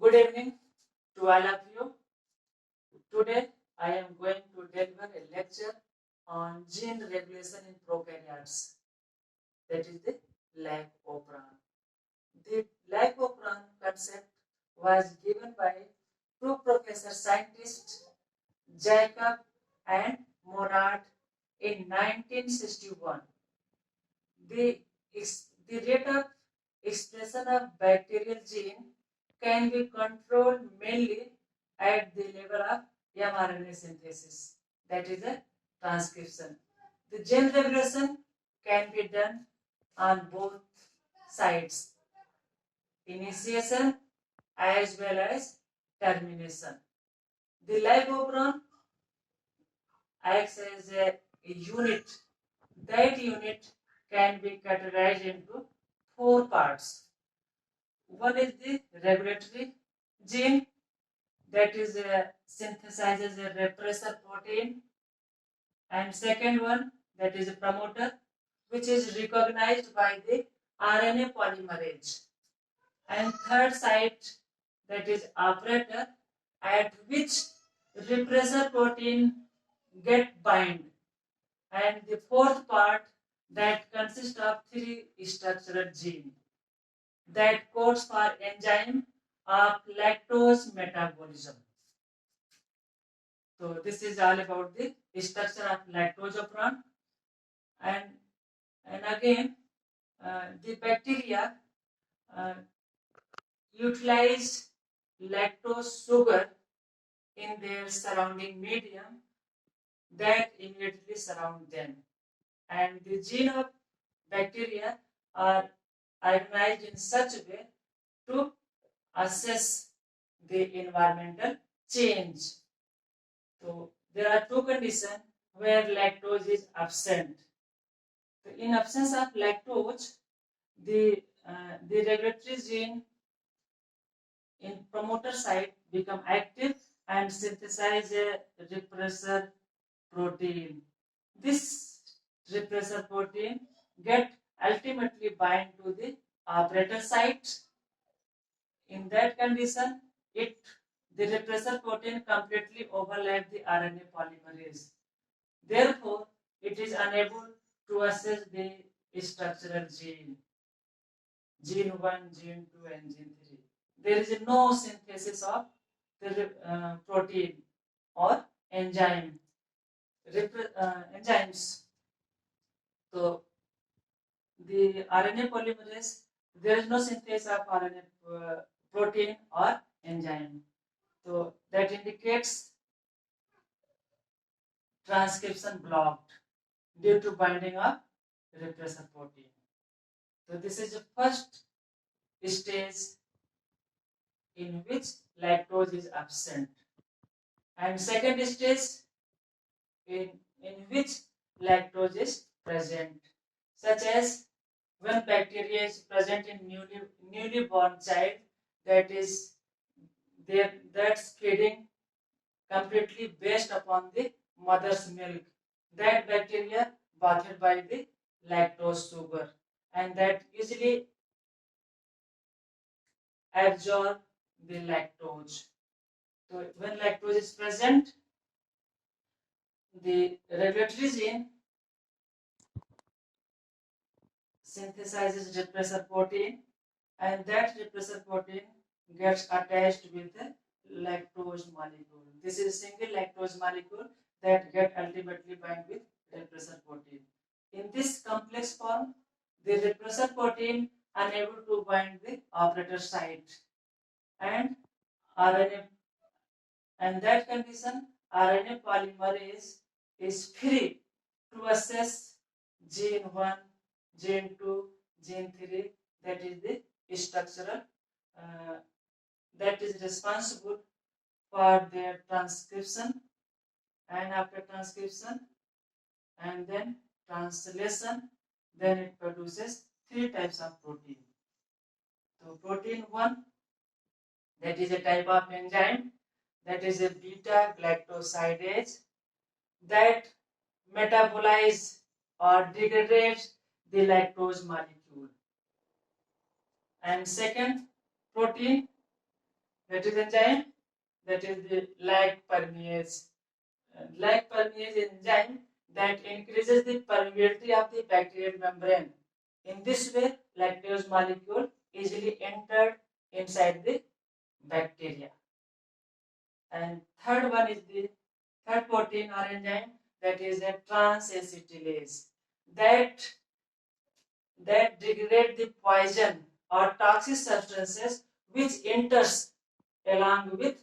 Good evening to all of you. Today I am going to deliver a lecture on gene regulation in prokaryotes. That is the life operon. The life operon concept was given by two professor scientists, Jacob and Monod, in 1961. The rate of expression of bacterial gene can be controlled mainly at the level of mRNA synthesis, that is a transcription. The gene regulation can be done on both sides, initiation as well as termination. The live operon acts as a unit. That unit can be categorized into four parts. One is the regulatory gene, that is synthesizes a repressor protein, and second one, that is a promoter, which is recognized by the RNA polymerase, and third site, that is operator, at which repressor protein get bind, and the fourth part, that consists of three structural genes that codes for enzyme of lactose metabolism. So this is all about the structure of lactose operon, and again the bacteria uh, utilize lactose sugar in their surrounding medium that immediately surround them, and the gene of bacteria are organized in such a way to assess the environmental change. So there are two conditions where lactose is absent. So in absence of lactose, the regulatory gene in promoter site become active and synthesize a repressor protein. This repressor protein get ultimately bind to the operator site. In that condition, the repressor protein completely overlaps the RNA polymerase. Therefore, it is unable to assess the structural gene 1, gene 2, and gene 3. There is no synthesis of the protein or enzymes. So, the RNA polymerase, there is no synthesis of RNA protein or enzyme. So, that indicates transcription blocked due to binding of repressor protein. So this is the first stage in which lactose is absent, and second stage in which lactose is present, such as when bacteria is present in newly born child, that is that's feeding completely based upon the mother's milk. That bacteria bathed by the lactose sugar, and that easily absorb the lactose. So when lactose is present, the regulatory gene synthesizes repressor protein, and that repressor protein gets attached with the lactose molecule. This is a single lactose molecule that get ultimately bind with repressor protein. In this complex form, the repressor protein unable to bind the operator site, and RNA, and that condition RNA polymerase is free to assess gene 1, gene 2, gene 3, that is the structural, uh, that is responsible for their transcription, and after transcription and then translation, then it produces three types of protein. So protein 1, that is a type of enzyme, that is a beta galactosidase, that metabolize or degrades the lactose molecule. And second protein, That is enzyme. That is the lag permease. Lag permease enzyme that increases the permeability of the bacterial membrane. In this way, lactose molecule easily entered inside the bacteria. And third one is the third protein or enzyme, that is a transacetylase that degrade the poison or toxic substances which enters along with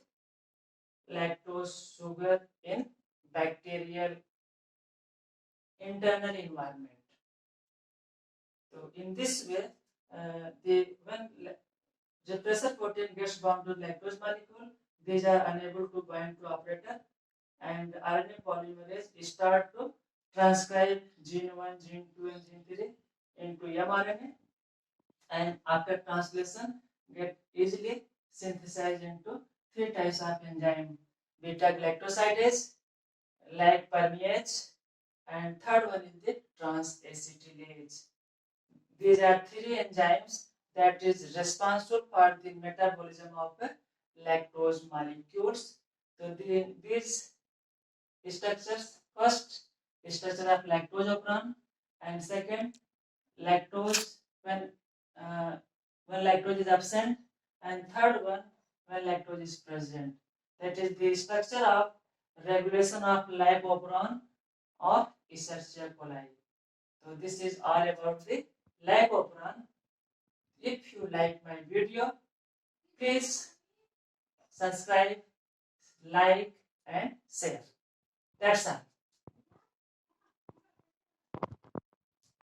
lactose sugar in bacterial internal environment. So in this way, when the pressure protein gets bound to lactose molecule, these are unable to bind to operator, and RNA polymerase start to transcribe gene 1, gene 2, and gene 3 into mRNA, and after translation get easily synthesized into three types of enzyme: beta galactosidase, lag permease, and third one is the transacetylase. These are three enzymes that is responsible for the metabolism of lactose molecules. So these structures, first structure of lactose operon, and second lactose when uh, lactose is absent, and third one when lactose is present. That is the structure of regulation of lipoperon of Escherichia coli. So this is all about the lipoperon. If you like my video, please subscribe, like, and share. That's all.